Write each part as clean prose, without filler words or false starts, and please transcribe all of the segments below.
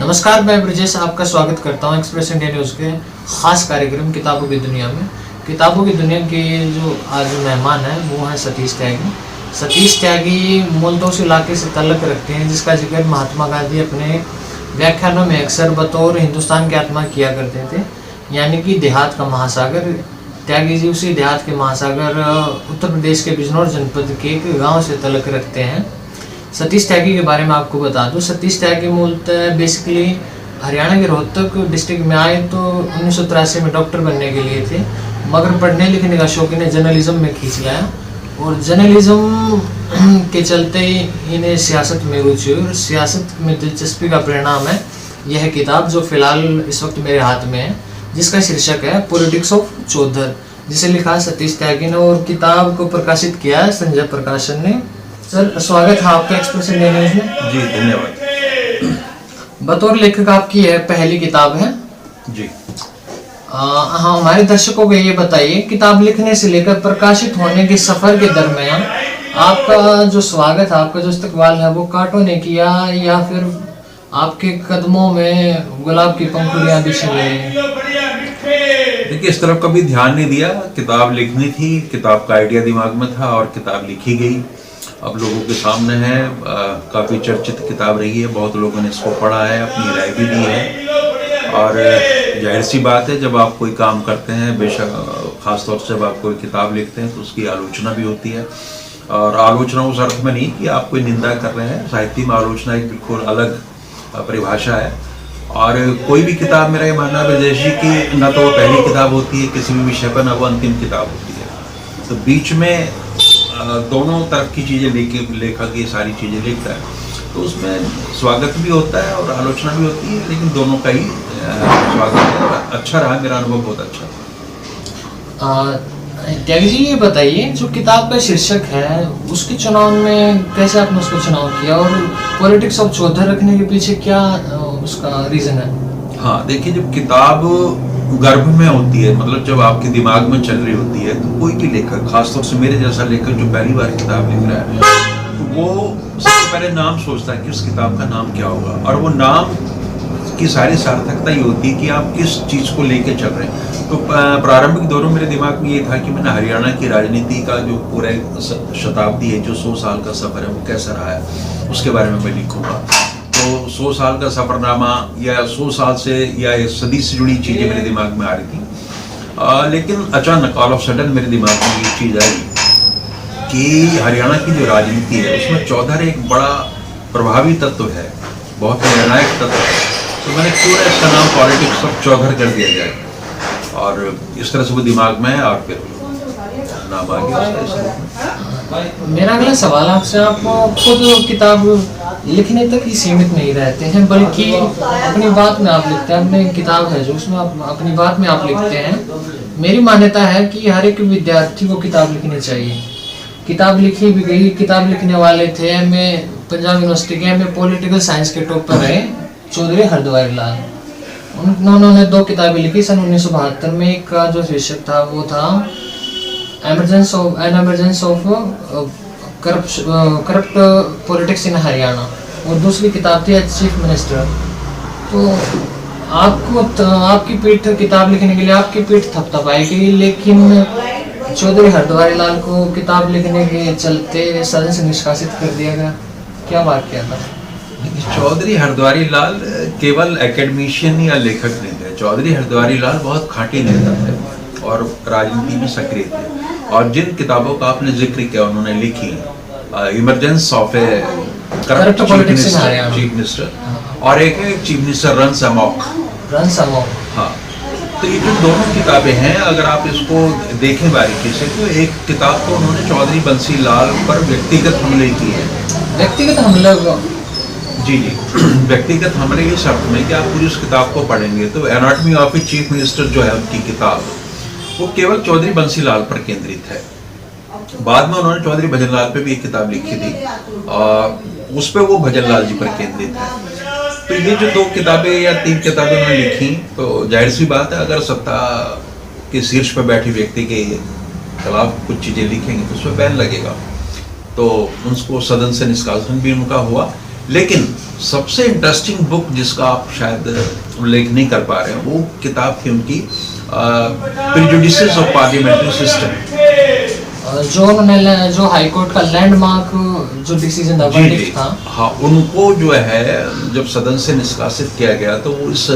नमस्कार, मैं ब्रजेश आपका स्वागत करता हूं एक्सप्रेस इंडिया न्यूज़ के खास कार्यक्रम किताबों की दुनिया में। किताबों की दुनिया के जो आज मेहमान हैं वो हैं सतीश त्यागी। सतीश त्यागी मुल्तोस इलाके से तल्लक रखते हैं, जिसका जिक्र महात्मा गांधी अपने व्याख्यानों में अक्सर बतौर हिंदुस्तान की आत्मा किया करते थे, यानी कि देहात का महासागर। त्यागी जी उसी देहात के महासागर उत्तर प्रदेश के बिजनौर जनपद के एक गाँव से तल्लक रखते हैं। सतीश त्यागी के बारे में आपको बता दूं, सतीश त्यागी मूलतः बेसिकली हरियाणा के रोहतक डिस्ट्रिक्ट में आए तो 1983 में डॉक्टर बनने के लिए थे, मगर पढ़ने लिखने का शौक इन्हें जर्नलिज्म में खींच लाया और जर्नलिज्म के चलते ही इन्हें सियासत में रुचि हुई और सियासत में दिलचस्पी का परिणाम है यह किताब जो फिलहाल इस वक्त मेरे हाथ में है, जिसका शीर्षक है पॉलिटिक्स ऑफ चौधर, जिसे लिखा सतीश त्यागी ने और किताब को प्रकाशित किया है संजय प्रकाशन ने। सर, स्वागत है आपका एक्सप्रेस इंडिया न्यूज़ में। जी धन्यवाद। बतौर लेखक आपकी यह पहली किताब है जी। हाँ, हमारे दर्शकों को ये बताइए, किताब लिखने से लेकर प्रकाशित होने के सफर के दरमियान आपका जो स्वागत है, आपका जो इस्तकबाल है वो कांटों ने किया या फिर आपके कदमों में गुलाब की पंखुड़ियां बिछी गई? देखिए, इस तरफ कभी ध्यान नहीं दिया। किताब लिखनी थी, किताब का आइडिया दिमाग में था और किताब लिखी गई। अब लोगों के सामने है, काफ़ी चर्चित किताब रही है, बहुत लोगों ने इसको पढ़ा है, अपनी राय भी दी है। और जाहिर सी बात है, जब आप कोई काम करते हैं, बेशक ख़ासतौर से जब आप कोई किताब लिखते हैं तो उसकी आलोचना भी होती है। और आलोचना उस अर्थ में नहीं कि आप कोई निंदा कर रहे हैं, साहित्य में आलोचना एक बिल्कुल अलग परिभाषा है। और कोई भी किताब, मेरा ये मानना है जैसे कि न तो वो पहली किताब होती है किसी भी विषय पर, न वो अंतिम किताब होती है। तो बीच में दोनों तरफ की चीज़ें लेखक ये सारी चीज़ें लिखता है, तो उसमें स्वागत भी होता है और आलोचना भी होती है, लेकिन दोनों का ही स्वागत है और अच्छा रहा। मेरा अनुभव बहुत अच्छा था। त्यागी जी, ये बताइए, जो किताब का शीर्षक है उसके चुनाव में कैसे आपने उसको चुनाव किया और पॉलिटिक्स ऑफ चौधर रखने के पीछे क्या उसका रीज़न है? हाँ, देखिए, जब किताब गर्भ में होती है, मतलब जब आपके दिमाग में चल रही होती है, तो कोई भी लेखक, खासतौर से मेरे जैसा लेखक जो पहली बार किताब लिख रहा है, तो वो सबसे पहले नाम सोचता है कि उस किताब का नाम क्या होगा। और वो नाम की सारी सार्थकता ये होती है कि आप किस चीज़ को लेके चल रहे हैं। तो प्रारंभिक दौरों मेरे दिमाग में ये था कि मैंने हरियाणा की राजनीति का जो पूरा शताब्दी है, जो 100 साल का सफ़र है, वो कैसा रहा है, उसके बारे में मैं लिखूँगा। तो 100 साल का सफ़रनामा या 100 साल से या एक सदी से जुड़ी चीज़ें मेरे दिमाग में आ रही थी। लेकिन अचानक ऑल ऑफ सडन मेरे दिमाग में ये चीज़ आई कि हरियाणा की जो राजनीति है उसमें चौधर एक बड़ा प्रभावी तत्व है, बहुत निर्णायक तत्व है। तो मैंने क्यों ना इसका नाम पॉलिटिक्स ऑफ चौधर कर दिया जाए, और इस तरह से वो दिमाग में है और फिर नाम आ गया। मेरा अगला सवाल आपसे, आप खुद किताब लिखने तक ही सीमित नहीं रहते हैं, बल्कि अपनी बात में आप लिखते हैं। अपनी किताब है जो उसमें आप अपनी बात में आप लिखते हैं। मेरी मान्यता है कि हर एक विद्यार्थी को किताब लिखनी चाहिए। किताब लिखी भी गई, किताब लिखने वाले थे। मैं पंजाब यूनिवर्सिटी के में पॉलिटिकल साइंस के टॉपर रहे चौधरी हरद्वारी लाल। उन्होंने 2 किताबें लिखी सन 1972 में। एक का जो शीर्षक था वो था emergence of corrupt politics in Haryana, और दूसरी किताब थी चीफ मिनिस्टर। तो आपकी पीठ किताब लिखने के लिए आपकी पीठ थपथपाई गई, लेकिन चौधरी हरद्वारी लाल को किताब लिखने के चलते सदन से निष्कासित कर दिया गया। क्या वाकया था? चौधरी हरद्वारी लाल केवल एकेडमिशियन या लेखक नहीं थे। चौधरी हरद्वारी लाल बहुत खांटी नेता थे और राजनीति में सक्रिय थे। और जिन किताबों का आपने जिक्र किया उन्होंने लिखी, emergence of A corrupt chief minister, और एक है चीफ मिनिस्टर रन्स अमॉक। हाँ, तो ये जो दोनों किताबें हैं, अगर आप इसको देखें बारीकी से, तो एक किताब तो उन्होंने चौधरी बंसी लाल पर व्यक्तिगत हमले किए हैं। व्यक्तिगत हमले? जी, व्यक्तिगत हमले इस अर्थ में कि आप पूरी उस किताब को पढ़ेंगे तो anatomy of a chief minister जो है उनकी किताब, वो केवल चौधरी बंसी लाल पर केंद्रित है। बाद में उन्होंने चौधरी भजन लाल पे भी एक किताब लिखी थी और उस पर वो भजन लाल जी पर केंद्रित है। तो ये जो 2 किताबें या 3 किताबें उन्होंने लिखी, तो जाहिर सी बात है, अगर सत्ता के शीर्ष पर बैठे व्यक्ति के खिलाफ कुछ चीज़ें लिखेंगे तो उसमें बैन लगेगा। तो उसको सदन से निष्कासन भी उनका हुआ, लेकिन सबसे इंटरेस्टिंग बुक जिसका आप शायद उल्लेख नहीं कर पा रहे हैं, वो किताब थी उनकी प्रेजुडिसेस ऑफ पार्लियामेंट्री सिस्टम। जो उन्होंने जो हाई कोर्ट का लैंडमार्क जो डिसीजन था, वर्डिक्ट था। हाँ, उनको जो है जब सदन से निष्कासित किया गया तो वो इस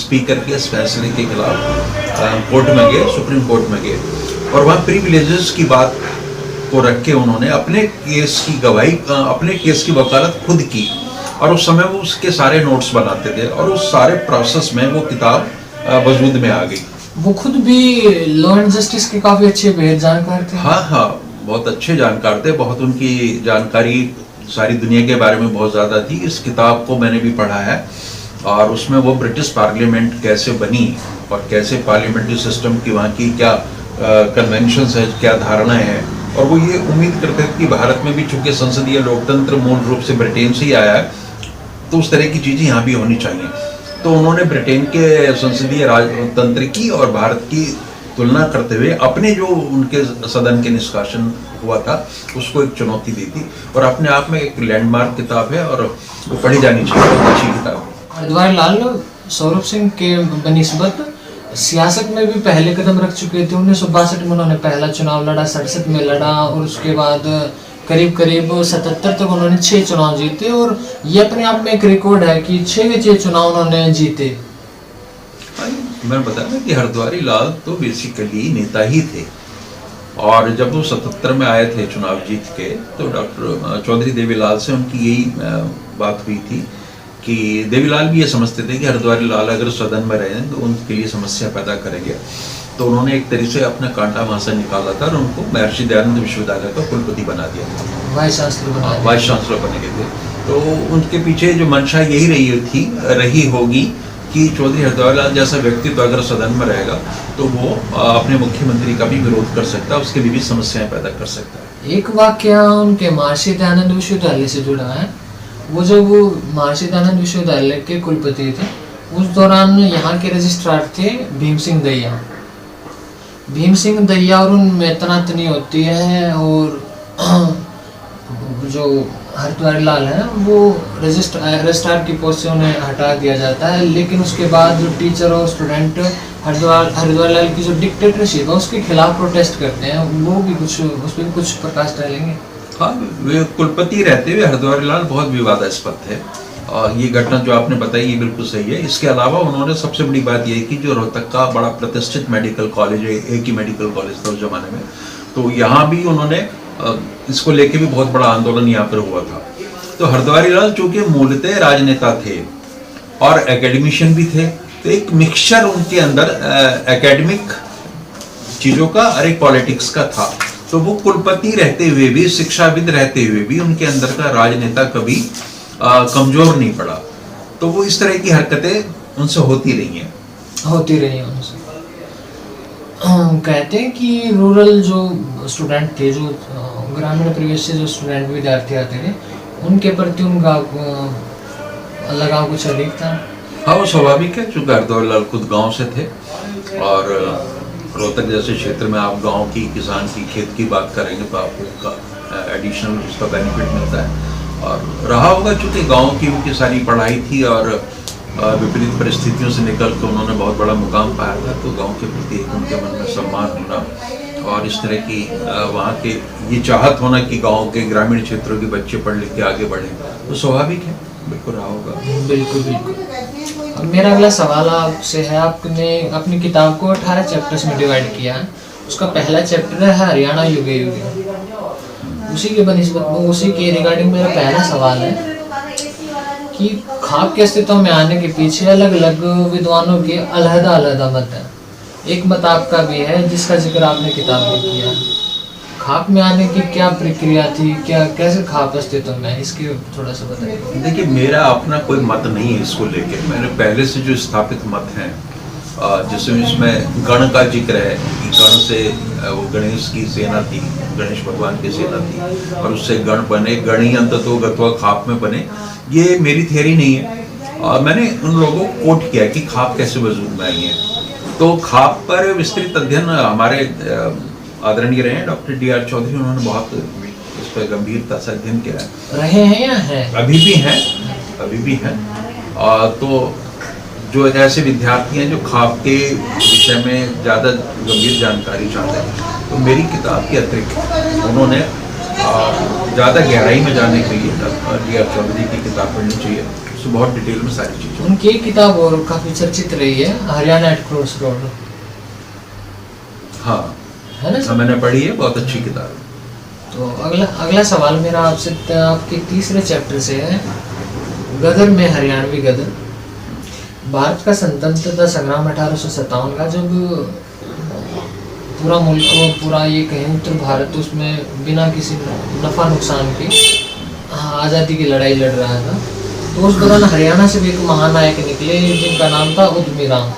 स्पीकर के इस फैसले के खिलाफ कोर्ट में गए, सुप्रीम कोर्ट में गए, और वहाँ प्रिविलेजेस की बात को रख के उन्होंने अपने केस की गवाही, अपने केस की वकालत खुद की, और उस समय वो उसके सारे नोट्स बनाते थे, और उस सारे प्रोसेस में वो किताब वजूद में आ गई। वो खुद भी लॉ एंड जस्टिस के काफी अच्छे बेहद जानकार थे। हाँ, बहुत अच्छे जानकार थे, बहुत उनकी जानकारी सारी दुनिया के बारे में बहुत ज़्यादा थी। इस किताब को मैंने भी पढ़ा है, और उसमें वो ब्रिटिश पार्लियामेंट कैसे बनी और कैसे पार्लियामेंट्री सिस्टम की वहाँ की क्या कन्वेंशंस है, क्या धारणाएं हैं, और वो ये उम्मीद करते थे कि भारत में भी चूंकि संसदीय लोकतंत्र मूल रूप से ब्रिटेन से ही आया है, तो उस तरह की चीज़ें यहाँ भी होनी चाहिए। तो उन्होंने ब्रिटेन के संसदीय राजतंत्र की और भारत की तुलना करते हुए अपने जो उनके सदन के निष्कासन हुआ था उसको एक चुनौती दी थी, और अपने आप में एक लैंडमार्क किताब है और वो पढ़ी जानी चाहिए, बहुत अच्छी किताब है। हरद्वार लाल सौरभ सिंह के बनिस्बत सियासत में भी पहले कदम रख चुके थे। 1962 में उन्होंने पहला चुनाव लड़ा, 67 में लड़ा, और उसके बाद करीब 77 तक उन्होंने 6 चुनाव जीते, और ये अपने आप में एक रिकॉर्ड है कि 6 के 6 चुनाव उन्होंने जीते। मैं बताया कि हरद्वारी लाल तो बेसिकली नेता ही थे, और जब वो 77 में आए थे चुनाव जीत के, तो डॉक्टर चौधरी देवीलाल से उनकी यही बात हुई थी कि देवीलाल भी ये समझते थे कि हरद्वारी लाल अगर सदन में रहें तो उनके लिए समस्या पैदा करेंगे, तो उन्होंने एक तरीके से अपना कांटा वहाँ से निकाला था और उनको महर्षि दयानंद विश्वविद्यालय का कुलपति बना दिया था, वाइस चांसलर बने गए थे। तो उनके पीछे जो मंशा यही रही होगी कि चौधरी हरद्वारी लाल जैसा व्यक्ति तो अगर सदन में रहेगा तो वो अपने मुख्यमंत्री का भी विरोध कर सकता है, उसके विविध समस्याएं पैदा कर सकता है। एक वाक्य उनके महर्षि दयानंद विश्वविद्यालय से जुड़ा है। वो जब वो महर्षि दयानंद विश्वविद्यालय के कुलपति थे, उस दौरान यहाँ के रजिस्ट्रार थे भीम सिंह दैया, और उनमें तनातनी होती है, और जो हरद्वारी लाल है वो रजिस्ट्रार की पोस्ट से उन्हें हटा दिया जाता है। लेकिन उसके बाद जो टीचर और स्टूडेंट हरद्वारी लाल की जो डिक्टेटरशिप है उसके खिलाफ प्रोटेस्ट करते हैं, वो भी कुछ उस पर कुछ प्रकाश डालेंगे। हाँ, वे कुलपति रहते हुए हरद्वारी लाल बहुत विवादास्पद थे, और ये घटना जो आपने बताई ये बिल्कुल सही है। इसके अलावा उन्होंने सबसे बड़ी बात यह कि जो रोहतक का बड़ा प्रतिष्ठित मेडिकल कॉलेज है, एक ही मेडिकल कॉलेज था उस जमाने में, तो यहाँ भी उन्होंने इसको लेके भी बहुत बड़ा आंदोलन यहाँ पर हुआ था। तो हरद्वारी लाल चूंकि मूलतः राजनेता थे और एकेडमिशियन भी थे, तो एक मिक्सचर उनके अंदर एकेडमिक चीज़ों का और एक पॉलिटिक्स का था। तो वो कुलपति रहते हुए भी, शिक्षाविद रहते हुए भी उनके अंदर का राजनेता कभी कमजोर नहीं पड़ा। तो वो इस तरह की हरकतें उनसे होती रही हैं उनसे। कहते हैं कि रूरल जो स्टूडेंट थे, जो ग्रामीण परिवेश से जो स्टूडेंट विद्यार्थी आते थे, उनके प्रति उनका लगाव कुछ अधिक था। हाँ, वो स्वाभाविक है, चूँकि हरद्वारी लाल खुद गांव से थे, और रोहतक जैसे क्षेत्र में आप गांव की किसान की खेत की बात करेंगे तो आपको उसका एडिशनल उसका बेनिफिट मिलता है। और रहा होगा चूँकि गांव की उनकी सारी पढ़ाई थी और विपरीत परिस्थितियों से निकल कर उन्होंने बहुत बड़ा मुकाम पाया था, तो गांव के प्रति उनके मन में सम्मान होना और इस तरह की वहाँ के ये चाहत होना कि गांव के ग्रामीण क्षेत्रों के बच्चे पढ़ लिख के आगे बढ़े, तो स्वाभाविक है, बिल्कुल रहा होगा। बिल्कुल। मेरा अगला सवाल आपसे है, आपने अपनी किताब को 18 चैप्टर्स में डिवाइड किया है। उसका पहला चैप्टर है हरियाणा युगे युगे। उसी के बनिस्बत में, उसी के रिगार्डिंग मेरा पहला सवाल है कि खाप के अस्तित्व में आने के पीछे अलग अलग विद्वानों के अलग-अलग मत हैं। एक मत आपका भी है जिसका जिक्र आपने किताब में किया। खाप में आने की क्या प्रक्रिया थी, क्या कैसे खाप अस्तित्व में है, इसके थोड़ा सा बताइए। देखिए, मेरा अपना कोई मत नहीं है इसको लेकर। मैंने पहले से जो स्थापित मत हैं, जिसमें इसमें गण का जिक्र है कि गण से वो गणेश की सेना थी, गणेश भगवान की सेना थी, और उससे गण बने, गणी अंततो गत्वा खाप में बने। ये मेरी थियरी नहीं है। मैंने उन लोगों को कोट किया कि खाप कैसे वजूद में आई है। तो खाप पर विस्तृत अध्ययन हमारे आदरणीय रहे डॉक्टर D.R. चौधरी, उन्होंने बहुत इस पर गंभीरता से अध्ययन किया है। रहे हैं या हैं? अभी भी हैं। तो जो ऐसे विद्यार्थी हैं जो ख्वाब के विषय में ज़्यादा गंभीर जानकारी चाहते हैं, तो मेरी किताब के अतिरिक्त उन्होंने ज़्यादा गहराई में जाने के लिए D.R. चौधरी की किताब पढ़नी चाहिए। उसमें बहुत डिटेल में सारी चीज़ें। उनकी एक किताब और काफ़ी चर्चित रही है, हरियाणा एट क्रॉस रोड। हाँ, है ना? मैंने पढ़ी है, बहुत अच्छी किताब है। तो अगला सवाल मेरा आपसे आपके तीसरे चैप्टर से है, गदर में हरियाणवी गदर। भारत का स्वतंत्रता संग्राम 1857 का, जब पूरा मुल्क को, पूरा ये कहें उत्तर भारत उसमें बिना किसी नफ़ा नुकसान के आज़ादी की लड़ाई लड़ रहा था, तो उस दौरान हरियाणा से भी एक महानायक निकले जिनका नाम था उद्यमी राम।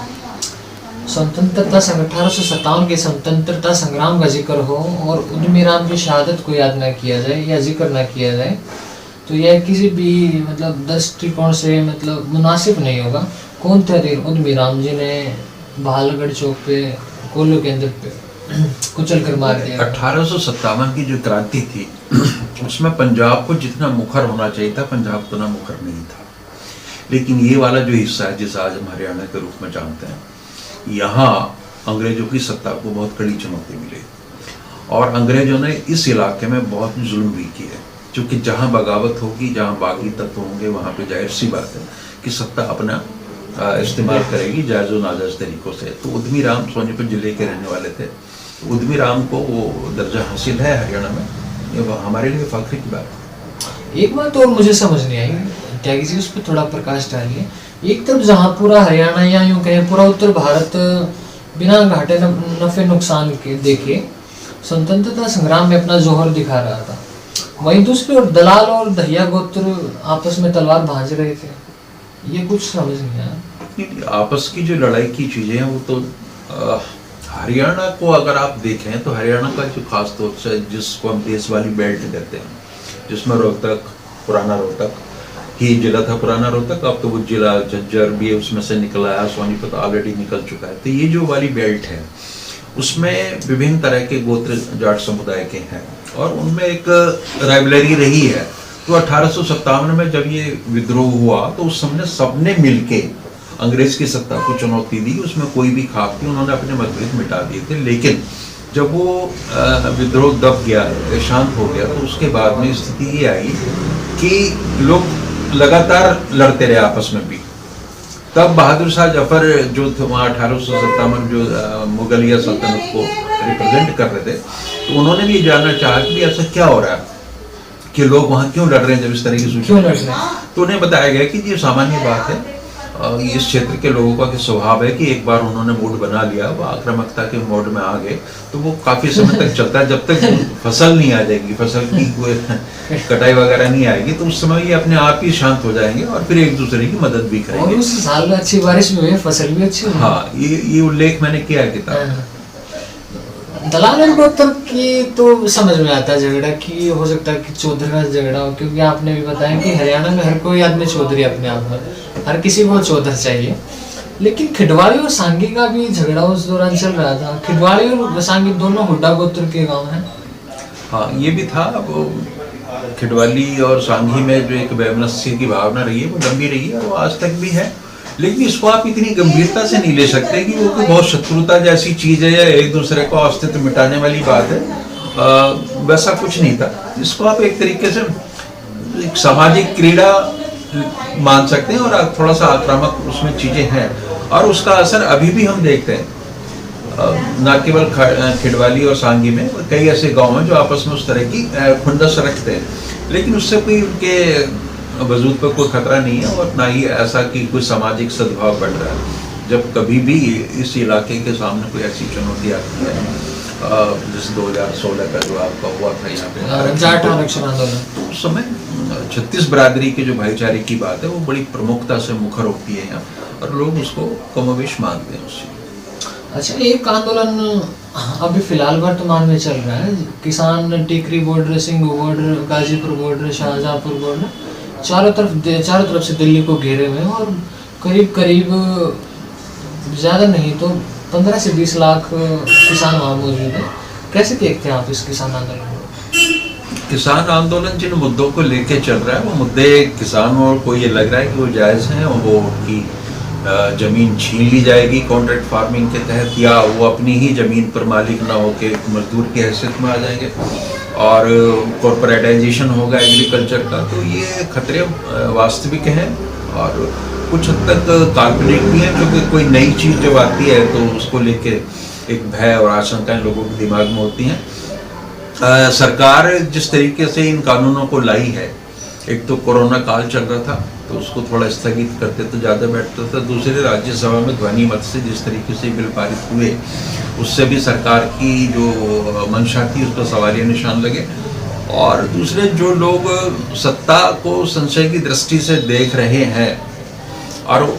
स्वतंत्रता 1857 के स्वतंत्रता संग्राम का जिक्र हो और उद्यमी राम की शहादत को याद न किया जाए या जिक्र न किया जाए, तो यह किसी भी मतलब दृष्टिकोण से मतलब मुनासिब नहीं होगा। कौन थे उद्यमी राम जिन्हें बहालगढ़ चौक पे कोल्लू के अंदर पे कुचल कर मार दिया? 1857 की जो क्रांति थी उसमें पंजाब को जितना मुखर होना चाहिए था, पंजाब उतना मुखर नहीं था। लेकिन ये वाला जो हिस्सा है जिसे आज हम हरियाणा के रूप में जानते हैं, यहाँ अंग्रेजों की सत्ता को बहुत कड़ी चुनौती मिली और अंग्रेजों ने इस इलाके में बहुत जुल्म भी किए, क्योंकि जहाँ बगावत होगी, जहाँ बागी तत्व होंगे, वहाँ पे जाहिर सी बात है कि सत्ता अपना इस्तेमाल करेगी जायज़ और नाजायज़ तरीक़ों से। तो उद्यमी राम सोनीपत जिले के रहने वाले थे। उद्यमी राम को वो दर्जा हासिल है हरियाणा में, ये हमारे लिए फख्र की बात है। एक बात और मुझे समझ नहीं आई, त्यागी जी उस पर थोड़ा प्रकाश डालिए। एक तरफ जहाँ पूरा हरियाणा या यूँ कहें पूरा उत्तर भारत बिना घाटे नफे नुकसान के देखे स्वतंत्रता संग्राम में अपना जोहर दिखा रहा था, वहीं दूसरी ओर दलाल और दहिया गोत्र आपस में तलवार भांज रहे थे। ये कुछ समझ नहीं आया। आपस की जो लड़ाई की चीज़ें हैं वो तो हरियाणा को अगर आप देखें तो हरियाणा का जो खास तौर से जिसको हम देश वाली बेल्ट कहते हैं, जिसमें रोहतक, पुराना रोहतक ही जिला था, पुराना रोहतक, अब तो वो जिला झज्जर भी उसमें से निकला है, सोनीपत ऑलरेडी निकल चुका है। तो ये जो वाली बेल्ट है उसमें विभिन्न तरह के गोत्र जाट समुदाय के हैं और उनमें एक राइवलरी रही है। तो 1857 में जब ये विद्रोह हुआ तो उस समय सबने मिलके अंग्रेज की सत्ता को चुनौती दी। उसमें कोई भी खाप नहीं, उन्होंने अपने मतभेद मिटा दिए थे। लेकिन जब वो विद्रोह दब गया, शांत हो गया, तो उसके बाद में स्थिति ये आई कि लोग लगातार लड़ते रहे आपस में भी। तब बहादुर शाह जफर जो थे वहाँ 1857 जो मुगलिया सल्तनत को रिप्रेजेंट कर रहे थे, तो उन्होंने भी जानना चाहा कि ऐसा क्या हो रहा है कि लोग वहाँ क्यों लड़ रहे हैं, जब इस तरह की सूचना। तो उन्हें बताया गया कि ये सामान्य बात है, इस क्षेत्र के लोगों का स्वभाव है कि एक बार उन्होंने मूड बना लिया, वो आक्रामकता के मोड में आ गए, तो वो काफी समय तक चलता है। जब तक फसल नहीं आ जाएगी, फसल की कोई कटाई वगैरह नहीं आएगी, तो उस समय ये अपने आप ही शांत हो जाएंगे और फिर एक दूसरे की मदद भी करेंगे। और उस साल में अच्छी बारिश भी हुई, फसल भी अच्छी हुई। हाँ, ये उल्लेख मैंने किया है किताब। दलाल और गोत्र की तो समझ में आता है झगड़ा की, हो सकता है कि चौधरी का झगड़ा हो, क्योंकि आपने भी बताया कि हरियाणा में हर कोई आदमी चौधरी अपने आप में, हर किसी को चौधर चाहिए। लेकिन खिडवाड़ी और सांगी का भी झगड़ा उस दौरान चल रहा था। खिडवाड़ी और सांगी दोनों हुड्डा गोत्र के गांव हैं। हाँ, ये भी था। अब खिडवाली और सांगी में जो एक वैमनस्य की भावना रही है वो लंबी रही है और वो आज तक भी है। लेकिन इसको आप इतनी गंभीरता से नहीं ले सकते कि वो कोई बहुत शत्रुता जैसी चीज़ है या एक दूसरे को अस्तित्व मिटाने वाली बात है। वैसा कुछ नहीं था। इसको आप एक तरीके से एक सामाजिक क्रीड़ा मान सकते हैं और थोड़ा सा आक्रामक उसमें चीज़ें हैं और उसका असर अभी भी हम देखते हैं। न केवल खिडवाली और सांगी में, कई ऐसे गांव हैं जो आपस में उस तरह की खुंदस रखते हैं, लेकिन उससे कोई उनके वजूद पर कोई खतरा नहीं है और ना ही ऐसा कि कोई सामाजिक सद्भाव बढ़ रहा है। जब कभी भी इस इलाके के सामने कोई ऐसी चुनौती आती है, जैसे 2016 का जो आपका हुआ था यहाँ पे जाट आरक्षण आंदोलन, तो उस समय 36 बरादरी के जो भाईचारे की बात है वो बड़ी प्रमुखता से मुखर होती है यहाँ और लोग उसको कमोवेश मानते हैं उससे। अच्छा, एक आंदोलन अभी फिलहाल वर्तमान में चल रहा है, किसान Tikri border, Singhu border, Ghazipur border, Shahjahanpur border, चारों तरफ से दिल्ली को घेरे हुए हैं और करीब ज़्यादा नहीं तो 15 से 20 लाख किसान वहाँ मौजूद है। कैसे देखते हैं आप इस किसान आंदोलन को? किसान आंदोलन जिन मुद्दों को लेके चल रहा है, वो मुद्दे किसानों को ये लग रहा है कि वो जायज़ हैं, और वो उनकी ज़मीन छीन ली जाएगी कॉन्ट्रैक्ट फार्मिंग के तहत, या वो अपनी ही ज़मीन पर मालिक ना होकर मजदूर की हैसियत में आ जाएंगे, और कॉरपोरेटाइजेशन होगा एग्रीकल्चर का। तो ये खतरे वास्तविक हैं और कुछ हद तक काल्पनिक भी हैं, क्योंकि कोई नई चीज़ जब आती है तो उसको लेके एक भय और आशंकाएं लोगों के दिमाग में होती हैं। सरकार जिस तरीके से इन कानूनों को लाई है, एक तो कोरोना काल चल रहा था तो उसको थोड़ा स्थगित करते तो ज़्यादा बेहतर था। दूसरे, राज्यसभा में ध्वनि मत से जिस तरीके से बिल पारित हुए, उससे भी सरकार की जो मंशा थी उस पर सवालिया निशान लगे। और दूसरे, जो लोग सत्ता को संशय की दृष्टि से देख रहे हैं, और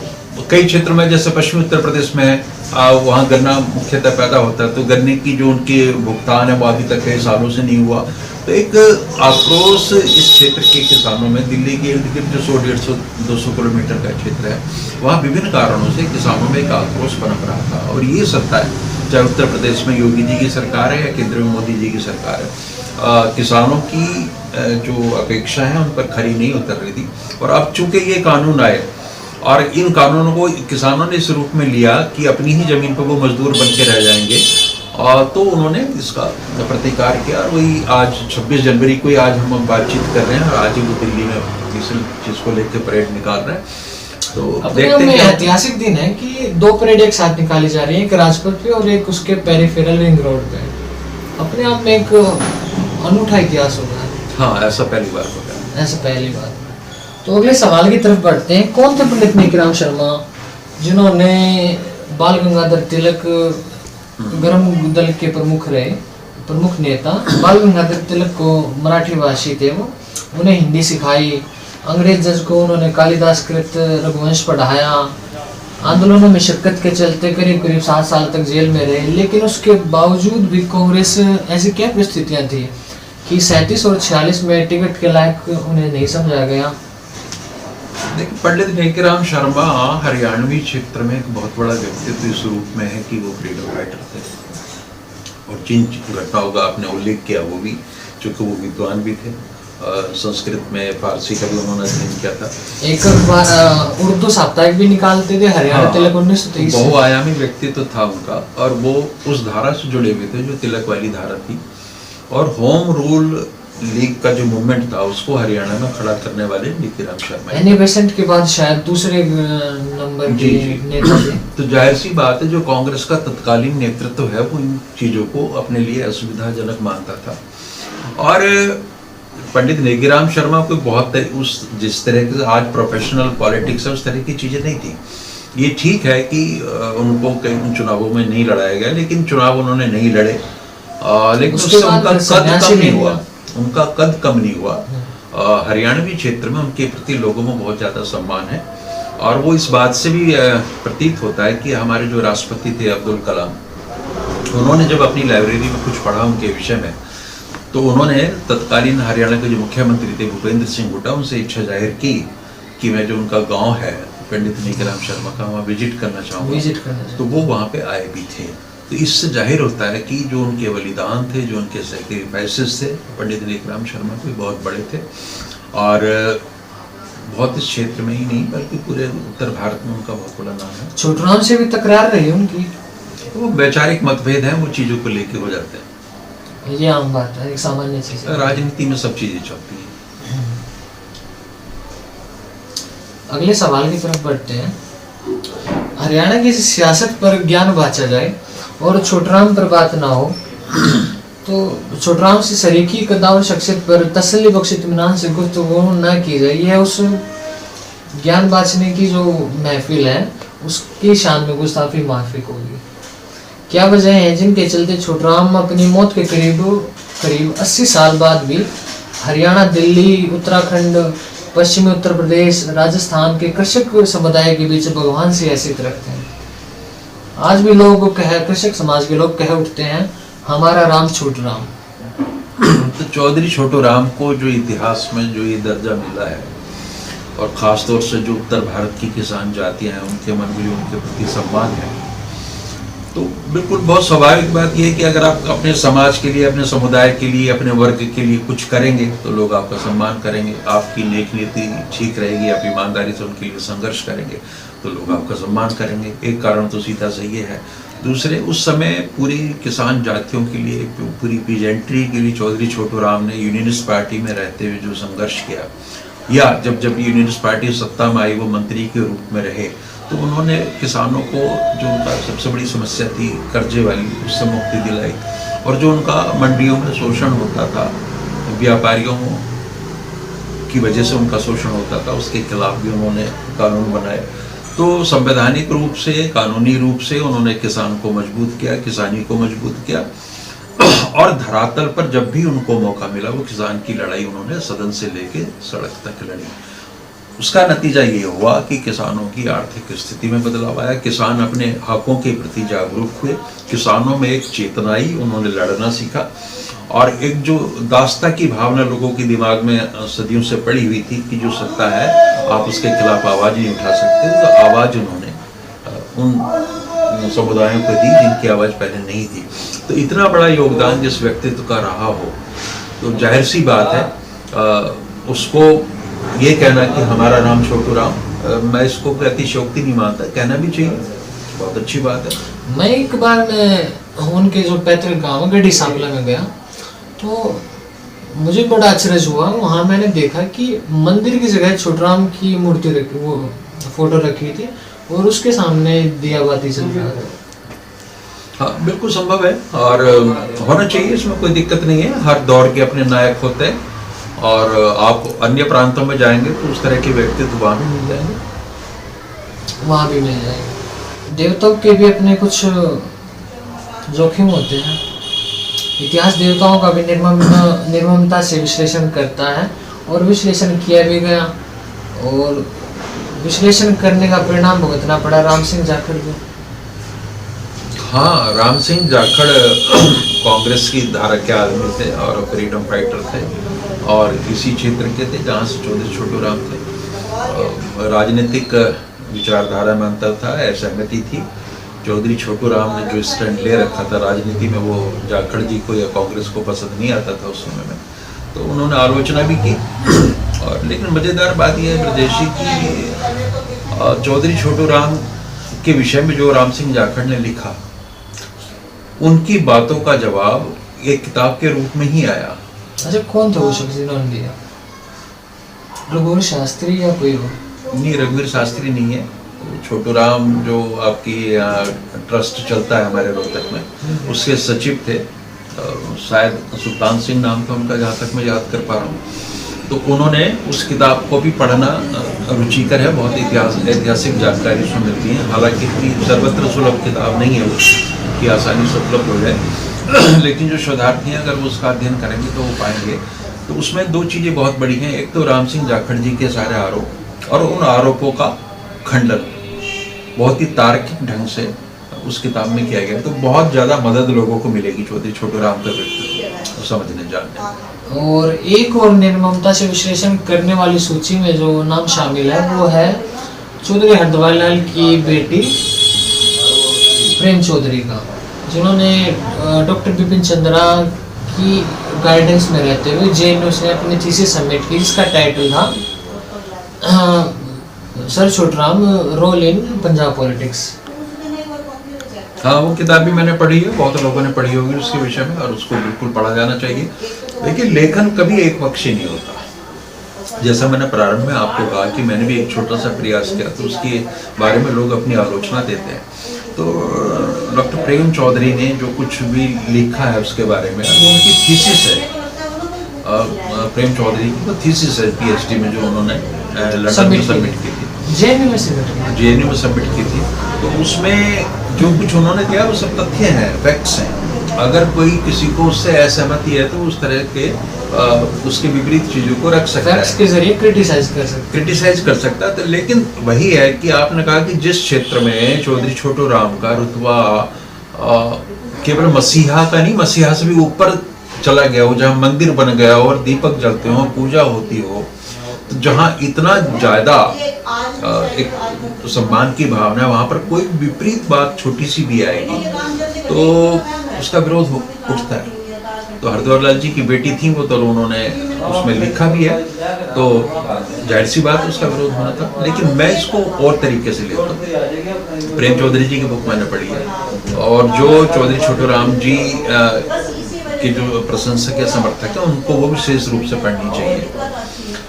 कई क्षेत्रों में जैसे पश्चिमी उत्तर प्रदेश में वहाँ गन्ना मुख्यतः पैदा होता है, तो गन्ने की जो उनके भुगतान है वो अभी तक कई सालों से नहीं हुआ। तो एक आक्रोश इस क्षेत्र के किसानों में, दिल्ली के इर्द गिर्द जो 100-150-200 किलोमीटर का क्षेत्र है, वहाँ विभिन्न कारणों से किसानों में एक आक्रोश पनप रहा था। और ये सत्ता है, चाहे उत्तर प्रदेश में योगी जी की सरकार है या केंद्र में मोदी जी की सरकार है, किसानों की जो अपेक्षा है उन पर खरी नहीं उतर रही थी। और अब चूंकि ये कानून आए और इन कानूनों को किसानों ने इस रूप में लिया कि अपनी ही जमीन पर वो मजदूर बन के रह जाएंगे, और तो उन्होंने इसका प्रतिकार किया। और वही आज 26 जनवरी को ही आज हम बातचीत कर रहे हैं, और आज ही वो दिल्ली में इस चीज़ को लेकर परेड निकाल रहे हैं। तो अपने में ऐतिहासिक दिन है कि 2 परेड एक साथ निकाली जा रही है, एक राजपथ पे और एक उसके पेरिफेरल रिंग रोड पे। अपने आप में एक अनूठा इतिहास होगा। हाँ, ऐसा पहली बार होगा। ऐसा पहली बार। तो अगले सवाल की तरफ बढ़ते हैं। कौन थे पंडित नेकीराम शर्मा जिन्होंने बाल गंगाधर तिलक, गर्म दल के प्रमुख नेता बाल गंगाधर तिलक को, मराठी भाषी थे वो, उन्हें हिंदी सिखाई, अंग्रेज जज को उन्होंने कालिदास कृत रघुवंश पढ़ाया, आंदोलनों में शिरकत के चलते करीब 7 साल तक जेल में रहे। लेकिन उसके बावजूद भी कांग्रेस, ऐसी क्या परिस्थितियां थी कि 37 और 46 में टिकट के लायक उन्हें नहीं समझा गया? देखिए, पंडित नेकीराम शर्मा हरियाणवी क्षेत्र में एक बहुत बड़ा व्यक्तित्व इस रूप में है कि वो फ्रीडम फाइटर थे, और जिन घटनाओं का आपने उल्लेख किया वो भी, चूँकि वो विद्वान भी थे, संस्कृत में फारसी का भी उन्होंने अध्ययन किया था, एक उर्दू साप्ताहिक भी निकालते थे, हरियाणा तिलक 1923। बहुआयामी व्यक्तित्व था उनका, और वो उस धारा से जुड़े हुए थे जो तिलक वाली धारा थी। और होम रूल लीग का जो मूवमेंट था उसको हरियाणा में खड़ा करने वाले नेकीराम शर्मा, एनी बेसेंट के बाद शायद दूसरे नंबर के नेता थे। तो जाहिर सी बात है, जो कांग्रेस का तत्कालीन नेतृत्व है वो इन चीज़ों को अपने लिए असुविधाजनक मानता था। और पंडित नेकीराम शर्मा को बहुत जिस तरह से आज प्रोफेशनल पॉलिटिक्स है उस तरह की चीज़ें नहीं थी। ये ठीक है कि उनको कई चुनावों में नहीं लड़ाया गया, लेकिन चुनाव उन्होंने नहीं लड़े, लेकिन उससे उनका कद कम नहीं हुआ, उनका कद कम नहीं हुआ। हरियाणवी क्षेत्र में उनके प्रति लोगों में बहुत ज़्यादा सम्मान है, और वो इस बात से भी प्रतीत होता है कि हमारे जो राष्ट्रपति थे अब्दुल कलाम, उन्होंने जब अपनी लाइब्रेरी में कुछ पढ़ा उनके विषय में, तो उन्होंने तत्कालीन हरियाणा के जो मुख्यमंत्री थे भूपेंद्र सिंह हुड्डा, उनसे इच्छा जाहिर की कि मैं जो उनका गाँव है पंडित नेकीराम शर्मा का, वहाँ विजिट करना चाहूँगा। तो वो वहाँ पे आए भी थे। तो इससे जाहिर होता है कि जो उनके बलिदान थे, जो उनके सैक्रिफाइसेस थे, पंडित नेकीराम शर्मा कोई बहुत बड़े थे, और बहुत इस क्षेत्र में ही नहीं बल्कि पूरे उत्तर भारत में उनका बहुत बड़ा नाम है। छोटूराम से भी तकरार रही उनकी, वो वैचारिक मतभेद हैं, वो चीज़ों को लेके हो जाते हैं, ये आम बात है, एक सामान्य चीज है। राजनीति में सब चीज़ें चलती हैं। अगले सवाल की तरफ बढ़ते हैं। हरियाणा की सियासत पर ज्ञान बांटा जाए और छोटूराम पर बात ना हो, तो छोटूराम से सरीकी कद्दावर शख्सियत पर तसल्ली बख्श इत्मीनान से गुफ्तगू न की जाए, यह उस ज्ञान बांटने की जो महफिल है उसकी शान में गुस्ताखी माफिक होगी। क्या वजह है जिनके चलते छोटूराम अपनी मौत के करीब 80 साल बाद भी हरियाणा, दिल्ली, उत्तराखंड, पश्चिमी उत्तर प्रदेश, राजस्थान के कृषक समुदाय के बीच भगवान से हैसियत रखते हैं? आज भी कृषक समाज के लोग कह उठते हैं, हमारा राम छोटूराम। तो चौधरी छोटूराम को जो इतिहास में जो ये दर्जा मिला है, और ख़ास तौर से जो उत्तर भारत की किसान जातियाँ हैं उनके मन में जो उनके प्रति सम्मान है, तो बिल्कुल बहुत स्वाभाविक बात यह है कि अगर आप अपने समाज के लिए, अपने समुदाय के लिए, अपने वर्ग के लिए कुछ करेंगे तो लोग आपका सम्मान करेंगे, आपकी नेक नीति ठीक रहेगी, आप ईमानदारी से उनके लिए संघर्ष करेंगे तो लोग आपका सम्मान करेंगे। एक कारण तो सीधा सा ये है। दूसरे, उस समय पूरी किसान जातियों के लिए, पूरी पीजेंट्री के लिए चौधरी छोटू राम ने यूनियनिस्ट पार्टी में रहते हुए जो संघर्ष किया, या जब यूनियनिस्ट पार्टी सत्ता में आई, वो मंत्री के रूप में रहे, तो उन्होंने किसानों को जो उनका सबसे बड़ी समस्या थी कर्जे वाली, उससे मुक्ति दिलाई, और जो उनका मंडियों में शोषण होता था, व्यापारियों की वजह से उनका शोषण होता था, उसके खिलाफ भी उन्होंने कानून बनाए। तो संवैधानिक रूप से, कानूनी रूप से उन्होंने किसान को मजबूत किया, किसानी को मजबूत किया, और धरातल पर जब भी उनको मौका मिला वो किसान की लड़ाई उन्होंने सदन से लेके सड़क तक लड़ी। उसका नतीजा ये हुआ कि किसानों की आर्थिक स्थिति में बदलाव आया, किसान अपने हकों के प्रति जागरूक हुए, किसानों में एक चेतना आई, उन्होंने लड़ना सीखा, और एक जो दास्ता की भावना लोगों के दिमाग में सदियों से पड़ी हुई थी कि जो सत्ता है आप उसके खिलाफ आवाज़ नहीं उठा सकते, तो आवाज़ उन्होंने उन समुदायों को दी जिनकी आवाज़ पहले नहीं थी। तो इतना बड़ा योगदान जिस व्यक्तित्व का रहा हो, तो जाहिर सी बात है उसको ये कहना कि हमारा नाम छोटू राम, मैं इसको कोई अतिशयोक्ति नहीं मानता, कहना भी चाहिए, बहुत अच्छी बात है। मैं एक बार उनके जो पैतृक गांव गढ़ी सांपला में गया तो मुझे बड़ा आश्चर्य हुआ। वहाँ मैंने देखा कि मंदिर की जगह छोटू राम की मूर्ति रखी, वो फोटो रखी थी, और उसके सामने दिया बाती चल रहा था। हाँ, बिल्कुल संभव है और होना चाहिए, इसमें कोई दिक्कत नहीं है। हर दौर के अपने नायक होते हैं, और आप अन्य प्रांतों में जाएंगे तो उस तरह के व्यक्तित्व वहाँ भी मिल जाएंगे, वहाँ भी मिल जाएंगे। देवताओं के भी अपने कुछ जोखिम होते हैं। इतिहास देवताओं का भी निर्ममता से विश्लेषण करता है, और विश्लेषण किया भी गया, और विश्लेषण करने का परिणाम भुगतना पड़ा राम सिंह जाखड़ को। हाँ, राम सिंह जाखड़ कांग्रेस की धारा के आदमी थे और फ्रीडम फाइटर थे, और इसी क्षेत्र के थे जहाँ से चौधरी छोटू राम थे। राजनीतिक विचारधारा में अंतर था, असहमति थी। चौधरी छोटू राम ने जो स्टैंड ले रखा था राजनीति में, वो जाखड़ जी को या कांग्रेस को पसंद नहीं आता था उस समय में, तो उन्होंने आलोचना भी की। और लेकिन मज़ेदार बात यह है ब्रजेशी की, चौधरी छोटू राम के विषय में जो राम सिंह जाखड़ ने लिखा, उनकी बातों का जवाब एक किताब के रूप में ही आया। अच्छा, कौन था वो शख्स जिन्होंने दिया? रघुवीर शास्त्री या कोई और? नहीं, रघुवीर शास्त्री नहीं है। छोटू राम जो आपकी ट्रस्ट चलता है हमारे रोहतक में, उसके सचिव थे, शायद सुल्तान सिंह नाम था उनका, जहाँ तक मैं याद कर पा रहा हूँ। तो उन्होंने उस किताब को भी पढ़ना रुचिकर है, बहुत ऐतिहासिक जानकारी उसमें मिलती है। हालांकि इतनी सर्वत्र सुलभ किताब नहीं है वो कि आसानी से उपलब्ध हो जाए, लेकिन जो शोधार्थी हैं अगर वो उसका अध्ययन करेंगे तो वो पाएंगे। तो उसमें दो चीज़ें बहुत बड़ी हैं। एक तो राम सिंह जाखड़ जी के सारे आरोप, और उन आरोपों का खंडन बहुत ही तार्किक ढंग से उस किताब में किया गया। तो बहुत ज़्यादा मदद लोगों को मिलेगी चौधरी छोटू राम का व्यक्तित्व समझने जानने। और एक और निर्ममता से विश्लेषण करने वाली सूची में जो नाम शामिल है वो है चौधरी हरद्वार लाल की बेटी प्रेम चौधरी का, जिन्होंने डॉक्टर बिपिन चंद्रा की गाइडेंस में रहते हुए जेएनयू से अपनी थीसिस सबमिट की, जिसका टाइटल था sir Chhotu Ram role in Punjab politics. हाँ, वो किताब भी मैंने पढ़ी है, बहुत लोगों ने पढ़ी होगी उसके विषय में, और उसको बिल्कुल पढ़ा जाना चाहिए। लेकिन लेखन कभी एक पक्षी नहीं होता। जैसा मैंने प्रारंभ में आपको कहा कि मैंने भी एक छोटा सा प्रयास किया, तो उसके बारे में लोग अपनी आलोचना देते हैं। तो डॉक्टर प्रेम चौधरी ने जो कुछ भी लिखा है उसके बारे में, वो उनकी थीसिस है। प्रेम चौधरी की थीसिस है पीएचडी में, जो उन्होंने लंदन में सबमिट की थी, जेएनयू में सबमिट की थी। तो उसमें जो कुछ उन्होंने किया वो सब तथ्य हैं, फैक्ट्स हैं। अगर कोई किसी को उससे असहमति है तो उस तरह के उसके विपरीत चीजों को रख सकता है, फैक्ट्स के जरिए क्रिटिसाइज कर सकता है। तो लेकिन वही है कि आपने कहा कि जिस क्षेत्र में चौधरी छोटू राम का रुतबा केवल मसीहा का नहीं, मसीहा से भी ऊपर चला गया हो, जहाँ मंदिर बन गया हो और दीपक जलते हो, पूजा होती हो, तो जहाँ इतना ज्यादा एक सम्मान की भावना है, वहां पर कोई विपरीत बात छोटी सी भी आएगी तो उसका विरोध उठता है। तो हरद्वार लाल जी की बेटी थी वो, तो उन्होंने उसमें लिखा भी है, तो जाहिर सी बात उसका विरोध होना था। लेकिन मैं इसको और तरीके से लेता हूँ। प्रेम चौधरी जी की बुक मैंने पढ़ी है, और जो चौधरी छोटूराम जी के जो प्रशंसक या समर्थक है उनको वो विशेष रूप से पढ़नी चाहिए।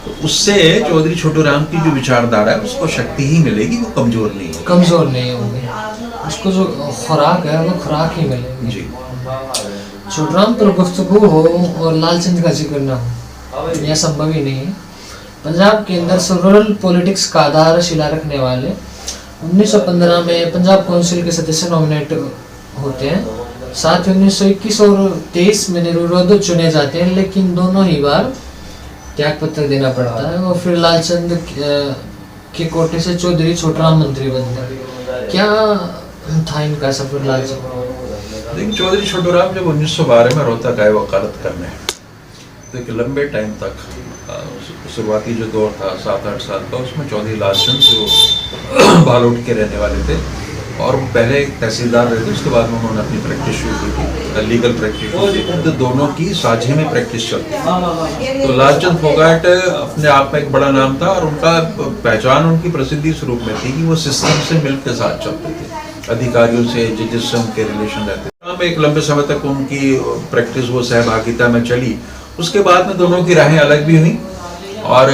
तो उससे चौधरी छोटूराम की जो विचारधारा है उसको शक्ति ही मिलेगी, वो कमजोर नहीं होगी। कमजोर नहीं होगी, उसको जो खुराक है वो खुराक ही मिलेगी जी। छोटूराम पर गुफ्तगू हो और लालचंद का जिक्र ना हो, यह संभव ही नहीं है। पंजाब के अंदर रूरल पॉलिटिक्स का आधारशिला रखने वाले 1915 में पंजाब काउंसिल के सदस्य नॉमिनेट होते हैं। साथ ही 1921 और 23 में नेहरू चुने जाते हैं, लेकिन दोनों ही बार त्याग पत्र देना पड़ता है और फिर लालचंद के कोटे से चौधरी छोटूराम मंत्री बनते हैं। क्या था इनका सफर लालचंद? लेकिन चौधरी छोटूराम जब 1912 में रोहतक आए वकालत करने, तो एक लंबे टाइम तक शुरुआती जो दौर था 7-8 साल का, उसमें चौधरी लालचंद जो बालोट के रहने वाले थे, और वो पहले तहसीलदार रहे थे, उसके बाद में उन्होंने अपनी प्रैक्टिस शुरू की थी, लीगल प्रैक्टिस। तो दोनों की साझे में प्रैक्टिस चलती थी। तो लालचंद फोगाट अपने आप में एक बड़ा नाम था, और उनका पहचान, उनकी प्रसिद्धि इस रूप में थी कि वो सिस्टम से मिल के साथ चलते थे, अधिकारियों से जजेस से उनके रिलेशन रहते थे। एक लंबे समय तक उनकी प्रैक्टिस वो सहभागिता में चली। उसके बाद में दोनों की राहें अलग भी हुई, और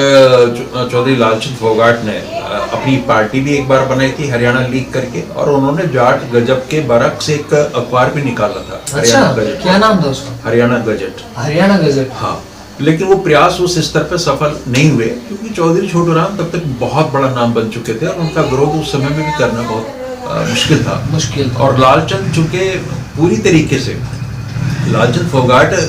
चौधरी लालचंद फोगाट ने अपनी पार्टी भी एक बार बनाई थी हरियाणा लीग करके, और उन्होंने जाट गजब के बरक से एक अखबार भी निकाला था। अच्छा, क्या नाम था उसका? हरियाणा गजट। हरियाणा गजट, हाँ। लेकिन वो प्रयास उस स्तर पर सफल नहीं हुए, क्योंकि चौधरी छोटूराम तब तक बहुत बड़ा नाम बन चुके थे, और उनका विरोध उस समय में भी करना बहुत मुश्किल था। और लालचंद चूंकि पूरी तरीके से, लालचंद फोगाट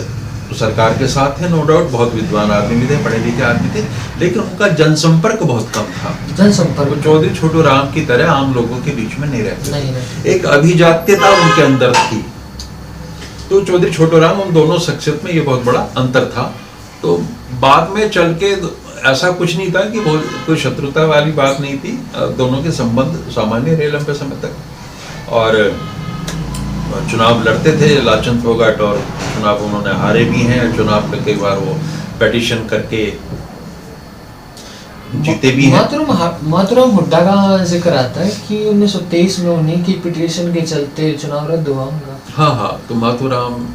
सरकार के साथ है, नो डाउट, बहुत विद्वान आदमी भी थे, पढ़े लिखे आदमी थे, लेकिन उनका जनसंपर्क बहुत कम था। जनसंपर्क चौधरी छोटूराम की तरह आम लोगों के बीच में नहीं रहते, नहीं। एक अभिजात्यता उनके अंदर थी। तो चौधरी छोटूराम, उन दोनों शख्सियत में ये बहुत बड़ा अंतर था। तो बाद में चल के ऐसा कुछ नहीं था कि बहुत कोई शत्रुता वाली बात नहीं थी, दोनों के संबंध सामान्य रहे लंबे समय तक। और चुनाव लड़ते थे लालचंद फोगाट, और चुनाव उन्होंने हारे भी हैं। चुनाव में कई बार वो पेटिशन करके जीते भी हैं। मातुराम हुड्डा का जिक्र आता है कि 1923 में उन्हीं की पिटीशन के चलते चुनाव रद्द हुआ उनका। हाँ, तो मातुराम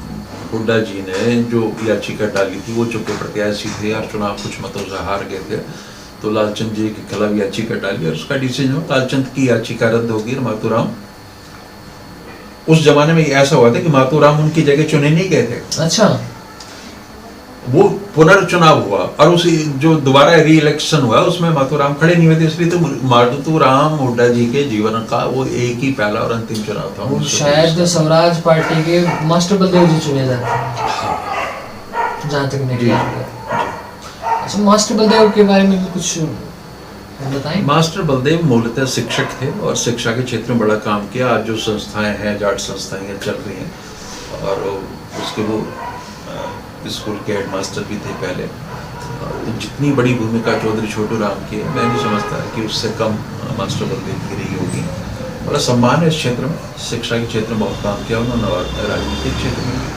हुड्डा जी ने जो याचिका डाली थी, वो चूंकि प्रत्याशी थे और चुनाव कुछ मतों से हार गए थे, तो लालचंद जी के खिलाफ याचिका डाली, और उसका डिसीजन लालचंद की याचिका रद्द होगी, और मातुराम, उस जमाने में ऐसा हुआ था कि मातुराम उनकी जगह चुने नहीं गए थे। अच्छा। वो पुनर्चुनाव हुआ, और उसी जो दोबारा री इलेक्शन हुआ उसमें मातुराम खड़े नहीं हुए थे, इसलिए तो मातुराम हुड्डा जी के जीवन का वो एक ही पहला और अंतिम चुनाव था। शायद स्वराज पार्टी के मास्टर बलदेव जी चुने जाते हैं, जहाँ तक मेरी याद है। अच्छा, मास्टर बलदेव के बारे में भी कुछ बताएं। मास्टर बलदेव मूलतः शिक्षक थे, और शिक्षा के क्षेत्र में बड़ा काम किया। आज जो संस्थाएं हैं, जाट संस्थाएं चल रही हैं, और उसके वो स्कूल के हेडमास्टर भी थे पहले। तो जितनी बड़ी भूमिका चौधरी छोटूराम की है, मैं नहीं समझता कि उससे कम मास्टर बलदेव की रही होगी। बड़ा सम्मान है इस क्षेत्र में, शिक्षा के क्षेत्र में बहुत काम किया उन्होंने, और राजनीतिक क्षेत्र में भी।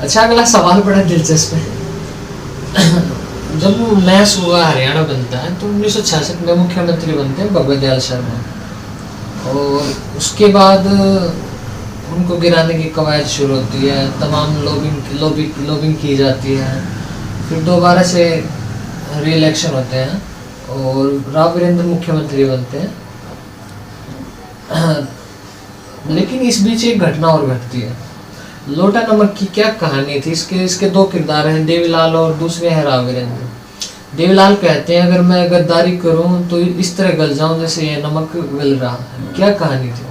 अच्छा, अगला सवाल बड़ा दिलचस्प है। जब नया सूबा हरियाणा बनता है तो 1966 में मुख्यमंत्री बनते हैं भगवत दयाल शर्मा, और उसके बाद उनको गिराने की कवायद शुरू होती है, तमाम लॉबिंग की जाती है, फिर दोबारा से री इलेक्शन होते हैं, और राव वीरेंद्र मुख्यमंत्री बनते हैं। लेकिन इस बीच एक घटना और घटती है। लोटा नमक की क्या कहानी थी? इसके दो किरदार हैं, देवीलाल और दूसरे हैं राव वीरेंद्र। देवीलाल कहते हैं अगर मैं गद्दारी करूं तो इस तरह गल जाऊं जैसे ये नमक गल रहा है। क्या कहानी थी?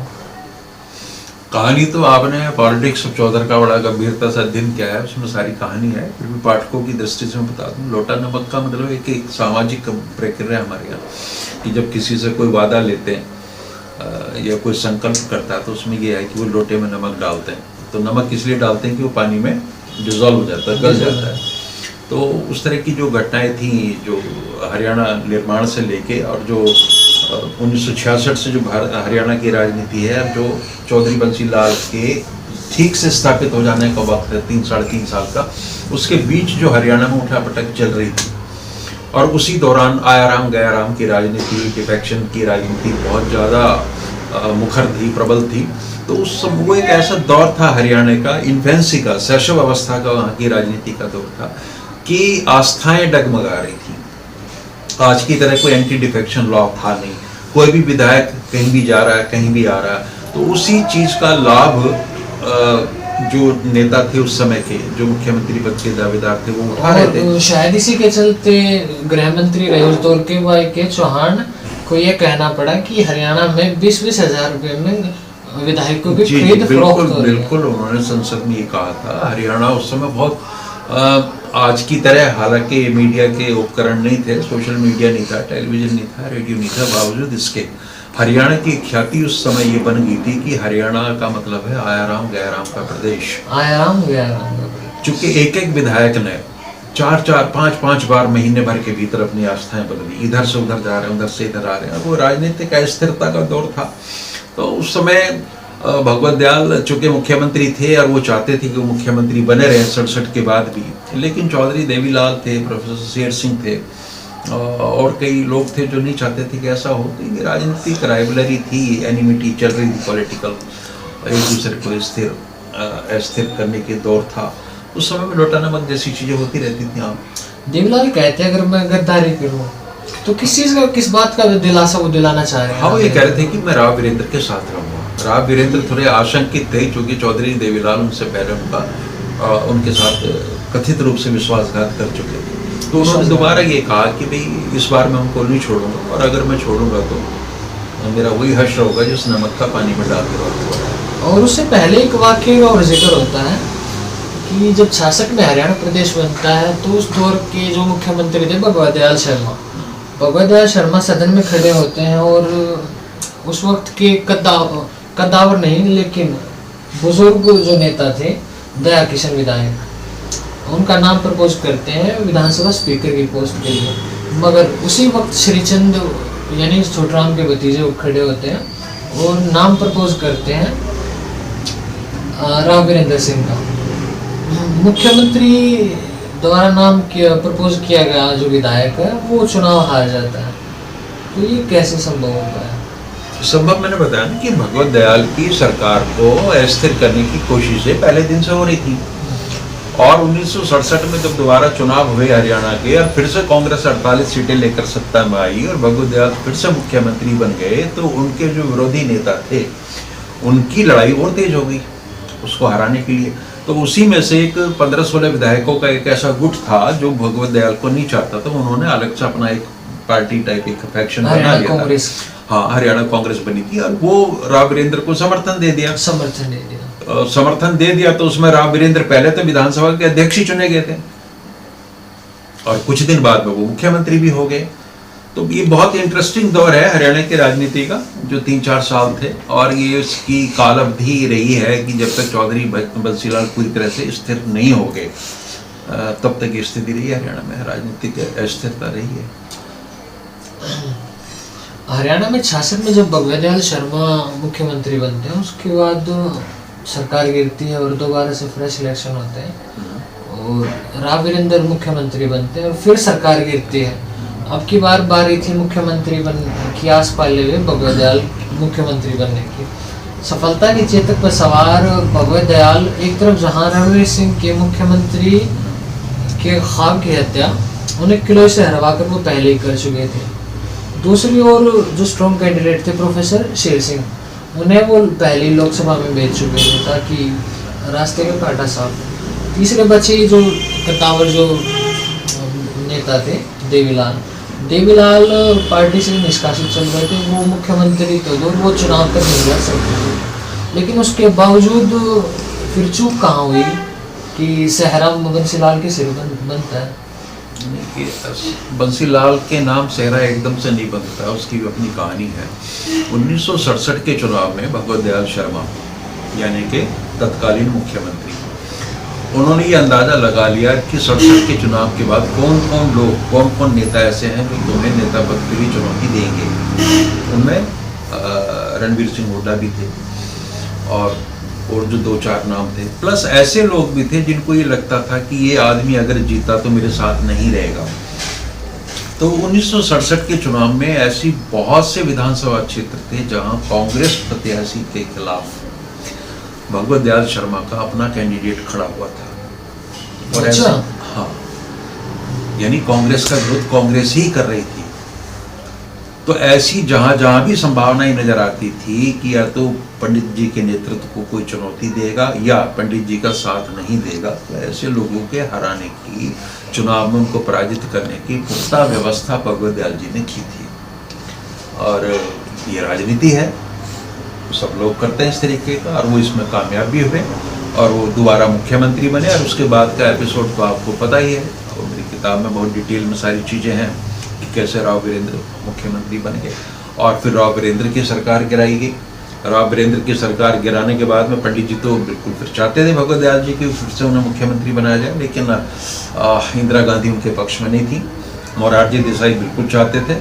कहानी तो आपने पॉलिटिक्स ऑफ चौधर का बड़ा गंभीरता से अध्ययन किया है, उसमें सारी कहानी है। फिर भी पाठकों की दृष्टि से मैं बता दूं, लोटा नमक का मतलब एक सामाजिक प्रक्रिया हमारे यहाँ, कि जब किसी से कोई वादा लेते हैं या कोई संकल्प करता है तो उसमें ये है कि वो लोटे में नमक डालते हैं। तो नमक इसलिए डालते हैं कि वो पानी में डिजॉल्व हो जाता है, गल जाता है। तो उस तरह की जो घटनाएं थी जो हरियाणा निर्माण से लेके और जो 1966 से जो हरियाणा की राजनीति है, जो चौधरी बंसी लाल के ठीक से स्थापित हो जाने का वक्त है 3-3.5 साल का, उसके बीच जो हरियाणा में उठापटक चल रही थी और उसी दौरान आयाराम गयाराम की राजनीति, डिफेक्शन की राजनीति बहुत ज़्यादा मुखर थी, प्रबल थी। तो उस समय वो एक ऐसा दौर था हरियाणा का, इन्फेंसी का, शैशव अवस्था का वहाँ की राजनीति का दौर था कि आस्थाएं डगमगा रही थी। आज की तरह कोई एंटी डिफेक्शन लॉ था नहीं, कोई भी विधायक कहीं भी जा रहा है, कहीं भी आ रहा है, तो उसी चीज का लाभ जो नेता थे उस समय के, जो मुख्यमंत्री पद के दावेदार थे, वो उठा रहे थे। शायद इसी के चलते गृह मंत्री रहे उस दौर के भाई के चौहान को ये कहना पड़ा कि हरियाणा में 20-20 हजार रुपए में विधायकों की खरीद फरोख्त हो रही है। बिल्कुल उन्होंने संसद में ये कहा था। हरियाणा उस समय बहुत आज की तरह, हालांकि मीडिया के उपकरण नहीं थे, सोशल मीडिया नहीं था, टेलीविजन नहीं था, रेडियो नहीं था, बावजूद इसके हरियाणा की ख्याति उस समय ये बन गई थी कि हरियाणा का मतलब है आयाराम गयाराम का प्रदेश। आयाराम गयाराम, चूंकि एक एक विधायक ने 4-4, 5-5 बार महीने भर के भीतर अपनी आस्थाएं बदली, इधर से उधर जा रहे हैं, उधर से इधर आ रहे हैं। वो राजनीतिक अस्थिरता का दौर था। तो उस समय भगवत दयाल चूंकि मुख्यमंत्री थे और वो चाहते थे कि वो मुख्यमंत्री बने रहे 67 के बाद भी, लेकिन चौधरी देवीलाल थे, प्रोफेसर शेर सिंह थे और कई लोग थे जो नहीं चाहते थे कि ऐसा हो। तो राजनीतिक राइवलरी थी, एनिमिटी चल रही थी, पॉलिटिकल, एक दूसरे को अस्थिर करने के दौर था। उस समय में लोटा नमक जैसी चीजें होती रहती थी। आप देवीलाल कहते हैं अगर मैं गद्दारी करूं तो किस बात का दिलासा वो दिलाना चाह रहे हैं? हाँ, वो ये कह रहे थे कि मैं राव वीरेंद्र के साथ रहूंगा। राव वीरेंद्र थोड़े आशंकित थे क्योंकि चौधरी देवीलाल उनसे पहले उनके साथ कथित रूप से विश्वासघात कर चुके थे। तो उन्होंने दोबारा ये कहा कि भाई इस बार मैं उनको नहीं छोड़ूंगा, और अगर मैं छोड़ूंगा तो मेरा वही हश्र होगा जिस नमक का पानी में डाल के रखा। और उससे पहले एक वाक्य और जिक्र होता है कि जब 66 में हरियाणा प्रदेश बनता है तो उस दौर के जो मुख्यमंत्री थे भगवत दयाल शर्मा सदन में खड़े होते हैं और उस वक्त के कद्दावर नहीं लेकिन बुजुर्ग जो नेता थे दया किशन विधायक, उनका नाम प्रपोज करते हैं विधानसभा स्पीकर की पोस्ट के लिए। मगर उसी वक्त श्रीचंद यानी छोटराम के भतीजे खड़े होते हैं और नाम प्रपोज करते हैं राव वीरेंद्र सिंह का। मुख्यमंत्री द्वारा नाम प्रपोज किया गया जो विधायक है वो चुनाव हार जाता है। तो ये कैसे संभव हो पाया? संभव मैंने बताया ना कि भगवत दयाल की सरकार को अस्थिर करने की कोशिशें पहले दिन से हो रही थी। और 1967 में जब दोबारा चुनाव हुए हरियाणा के और फिर से कांग्रेस 48 सीटें लेकर सत्ता में आई और भगवत दयाल फिर से मुख्यमंत्री बन गए, तो उनके जो विरोधी नेता थे उनकी लड़ाई और तेज हो गई उसको हराने के लिए। तो उसी में से एक 15-16 विधायकों का एक ऐसा गुट था जो भगवत दयाल को नहीं चाहता था। उन्होंने अलग से अपना एक पार्टी टाइप एक फैक्शन बना लिया था। हाँ, हरियाणा कांग्रेस बनी थी और वो राव वीरेंद्र को समर्थन दे दिया। समर्थन दे दिया तो उसमें राव वीरेंद्र पहले तो विधानसभा के अध्यक्ष ही चुने गए थे और कुछ दिन बाद में वो मुख्यमंत्री भी हो गए। तो ये बहुत इंटरेस्टिंग दौर है हरियाणा की राजनीति का जो 3-4 साल थे, और ये इसकी काल अवधि रही है कि जब तक चौधरी बंसीलाल पूरी तरह से स्थिर नहीं हो गए तब तक ये स्थिति रही है हरियाणा में, राजनीतिक अस्थिरता रही है। हरियाणा में 66 में जब भगवत दयाल शर्मा मुख्यमंत्री बनते हैं उसके बाद सरकार गिरती है और दोबारा से फ्रेश इलेक्शन होते हैं और राव वीरेंद्र मुख्यमंत्री बनते हैं और फिर सरकार गिरती है। अब की बारी थी मुख्यमंत्री की आस पाले हुए भगवत दयाल मुख्यमंत्री बनने की। सफलता के चेतक पर सवार भगवत दयाल एक तरफ जहां रणवीर सिंह के मुख्यमंत्री के ख्वाब की हत्या उन्हें किलोई से हरवाकर वो पहले ही कर चुके थे। दूसरी ओर जो स्ट्रॉन्ग कैंडिडेट थे प्रोफेसर शेर सिंह, उन्हें वो पहले लोकसभा में भेज चुके थे ताकि रास्ते का कांटा साफ। तीसरे बचे जो कद्दावर जो नेता थे देवीलाल पार्टी से निष्कासित चल रहे थे, वो मुख्यमंत्री तो दूर वो चुनाव तक नहीं जा सकते। लेकिन उसके बावजूद फिर चूक कहाँ हुई कि सहराम बंसीलाल के सिर बनता है। नहीं कि बंसीलाल के नाम सेहरा एकदम से नहीं बनता, उसकी भी अपनी कहानी है। 1967 के चुनाव में भगवत दयाल शर्मा यानी कि तत्कालीन मुख्यमंत्री, उन्होंने ये अंदाज़ा लगा लिया कि 67 के चुनाव के बाद कौन कौन लोग, कौन कौन नेता ऐसे हैं जो तुम्हें नेता पद की चुनौती देंगे। उनमें रणवीर सिंह हुड्डा भी थे और जो 2-4 नाम थे, प्लस ऐसे लोग भी थे जिनको ये लगता था कि ये आदमी अगर जीता तो मेरे साथ नहीं रहेगा। तो 1967 के चुनाव में ऐसी बहुत से विधानसभा क्षेत्र थे जहां कांग्रेस प्रत्याशी के खिलाफ भगवत दयाल शर्मा का अपना कैंडिडेट खड़ा हुआ था। और ऐसा, हाँ, यानी कांग्रेस का विरोध कांग्रेस ही कर रही थी। तो ऐसी जहां जहां भी संभावनाएं नजर आती थी कि या तो पंडित जी के नेतृत्व को कोई चुनौती देगा या पंडित जी का साथ नहीं देगा, तो ऐसे लोगों के हराने की, चुनाव में उनको पराजित करने की पुख्ता व्यवस्था भगवत दयाल जी ने की थी। और ये राजनीति है, सब लोग करते हैं इस तरीके का, और वो इसमें कामयाब भी हुए और वो दोबारा मुख्यमंत्री बने। और उसके बाद का एपिसोड तो आपको पता ही है, और मेरी किताब में बहुत डिटेल में सारी चीज़ें हैं कि कैसे राव वीरेंद्र मुख्यमंत्री बन गए और फिर राव वीरेंद्र की सरकार गिराई गई। राव वीरेंद्र की सरकार गिराने के बाद में पंडित जी तो बिल्कुल फिर चाहते थे भगवत दयाल जी की फिर से उन्हें मुख्यमंत्री बनाया जाए, लेकिन इंदिरा गांधी उनके पक्ष में नहीं थी, मोरारजी देसाई बिल्कुल चाहते थे।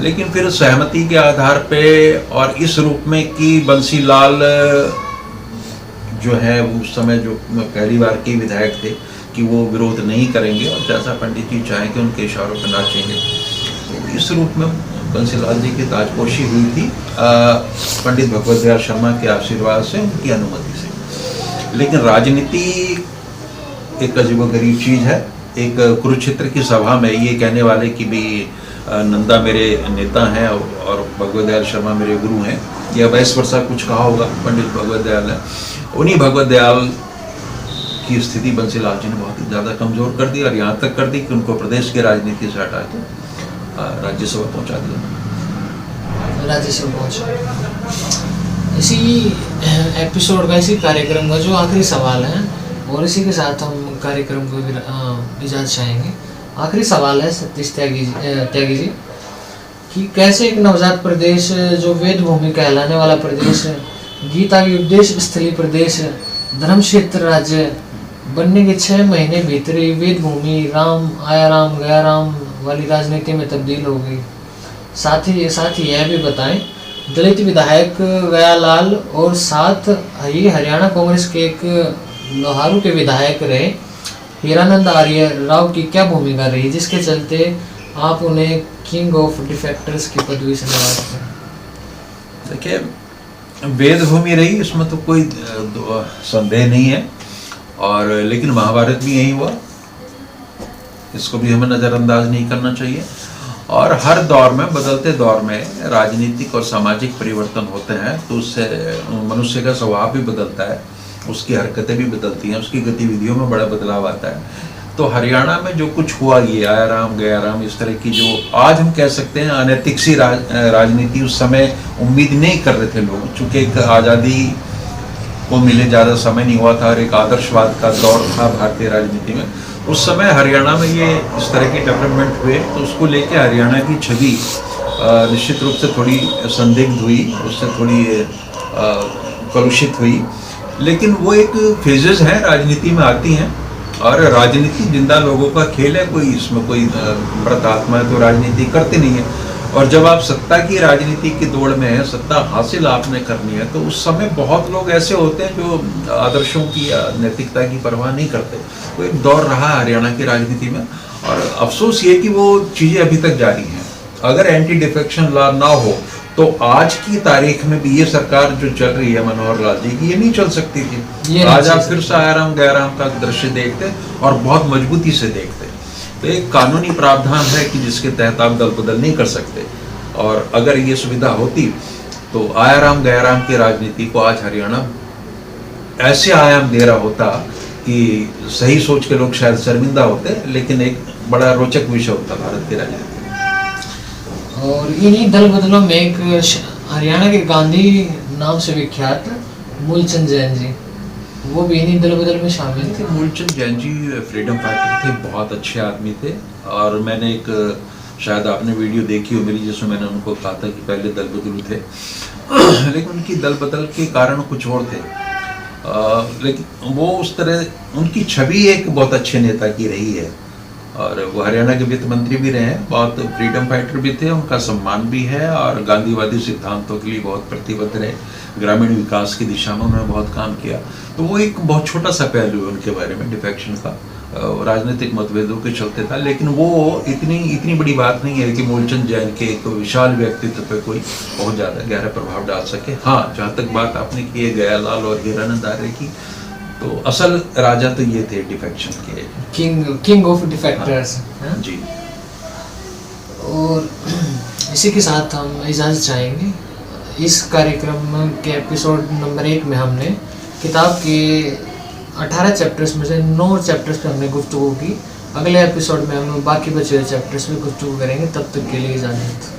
लेकिन फिर सहमति के आधार पे और इस रूप में कि बंसीलाल जो है उस समय जो पहली बार के विधायक थे कि वो विरोध नहीं करेंगे और जैसा पंडित जी चाहेंगे उनके इशारों पर नाचेंगे। तो इस रूप में बंसीलाल जी की ताजपोशी हुई थी पंडित भगवत दयाल शर्मा के आशीर्वाद से, उनकी अनुमति से। लेकिन राजनीति एक अजीबोगरीब चीज़ है। एक कुरुक्षेत्र की सभा में ये कहने वाले कि भाई नंदा मेरे नेता हैं और भगवत दयाल शर्मा मेरे गुरु हैं, या वैस वर्षा कुछ कहा होगा पंडित भगवत दयाल ने। उन्हीं भगवत दयाल की स्थिति बंसीलाल जी ने बहुत ही ज़्यादा कमज़ोर कर दी और यहाँ तक कर दी कि उनको प्रदेश की राजनीति से हटा के राज्यसभा पहुँचा दिया। राज्यसभा पहुँचा। इसी एपिसोड का, इसी कार्यक्रम का जो आखिरी सवाल है, और इसी के साथ हम कार्यक्रम को इजाज़त चाहेंगे। आखिरी सवाल है सतीश त्यागी जी कि कैसे एक नवजात प्रदेश जो वेद भूमि कहलाने वाला प्रदेश, गीता की उपदेश स्थली प्रदेश, धर्म क्षेत्र राज्य बनने के 6 महीने भीतर ही वेद भूमि राम आया राम गया राम वाली राजनीति में तब्दील हो गई। साथ ही यह भी बताएं, दलित विधायक गयालाल और साथ ही हरियाणा कांग्रेस के एक लोहारू के विधायक रहे हीरानंद आर्य राव की क्या भूमिका रही जिसके चलते आप उन्हें किंग ऑफ डिफेक्टर्स की पदवी से नवाजते हैं? देखिए, वेद भूमि रही इसमें तो कोई संदेह नहीं है, और लेकिन महाभारत भी यही हुआ, इसको भी हमें नज़रअंदाज नहीं करना चाहिए। और हर दौर में, बदलते दौर में राजनीतिक और सामाजिक परिवर्तन होते हैं तो उससे मनुष्य का स्वभाव भी बदलता है, उसकी हरकतें भी बदलती हैं, उसकी गतिविधियों में बड़ा बदलाव आता है। तो हरियाणा में जो कुछ हुआ, ये आया राम गया राम, इस तरह की जो आज हम कह सकते हैं अनैतिक सी राजनीति, उस समय उम्मीद नहीं कर रहे थे लोग, चूँकि एक आज़ादी को मिले ज़्यादा समय नहीं हुआ था और एक आदर्शवाद का दौर था भारतीय राजनीति में। उस समय हरियाणा में ये इस तरह के डेवलपमेंट हुए तो उसको लेके हरियाणा की छवि निश्चित रूप से थोड़ी संदिग्ध हुई, उससे थोड़ी कलुषित हुई। लेकिन वो एक फेजेस हैं, राजनीति में आती हैं, और राजनीति जिंदा लोगों का खेल है, कोई इसमें कोई मृत आत्मा है तो राजनीति करते नहीं है। और जब आप सत्ता की राजनीति की दौड़ में है, सत्ता हासिल आपने करनी है, तो उस समय बहुत लोग ऐसे होते हैं जो आदर्शों की या नैतिकता की परवाह नहीं करते। वो एक दौर रहा हरियाणा की राजनीति में, और अफसोस ये कि वो चीज़ें अभी तक जारी हैं। अगर एंटी डिफेक्शन लॉ ना हो तो आज की तारीख में भी ये सरकार जो चल रही है मनोहर लाल जी की, ये नहीं चल सकती थी। आज आप फिर से आयाराम गयाराम का दृश्य देखते और बहुत मजबूती से देखते। तो एक कानूनी प्रावधान है कि जिसके तहत आप दल बदल नहीं कर सकते, और अगर ये सुविधा होती तो आयाराम गयाराम की राजनीति को आज हरियाणा ऐसे आयाम दे रहा होता कि सही सोच के लोग शायद शर्मिंदा होते, लेकिन एक बड़ा रोचक विषय होता भारत की राजनीति। और इन्हीं दल बदलों में एक हरियाणा के गांधी नाम से विख्यात मूलचंद जैन जी, वो भी इन्हीं दल बदल में शामिल थे। मूलचंद जैन जी फ्रीडम फाइटर थे, बहुत अच्छे आदमी थे। और मैंने एक, शायद आपने वीडियो देखी हो मेरी, जिसमें मैंने उनको कहा था कि पहले दल बदलू थे लेकिन उनकी दल बदल के कारण कुछ और थे। लेकिन वो उस तरह, उनकी छवि एक बहुत अच्छे नेता की रही है। और वो हरियाणा के वित्त मंत्री भी रहे हैं, बहुत फ्रीडम फाइटर भी थे, उनका सम्मान भी है। और गांधीवादी सिद्धांतों के लिए बहुत प्रतिबद्ध रहे, ग्रामीण विकास की दिशा में उन्होंने बहुत काम किया। तो वो एक बहुत छोटा सा पहलू है उनके बारे में डिफेक्शन का, राजनीतिक मतभेदों के चलते था। लेकिन वो इतनी बड़ी बात नहीं है कि मूलचंद जैन के एक विशाल व्यक्तित्व पे कोई बहुत ज़्यादा गहरा प्रभाव डाल सके। हाँ, जहाँ तक बात आपने की है गयालाल और हीरानंद आर्य की, तो असल राजा तो ये थे डिफेक्शन के, किंग ऑफ डिफेक्टर्स। जी। और इसी के साथ हम इजाज़त चाहेंगे। इस कार्यक्रम के एपिसोड नंबर 1 में हमने किताब के 18 चैप्टर्स में से 9 चैप्टर्स पे हमने गुफ्तगू की। अगले एपिसोड में हम बाकी बचे हुए चैप्टर्स पे गुफ्तगू करेंगे। तब तक के लिए इजाज़त।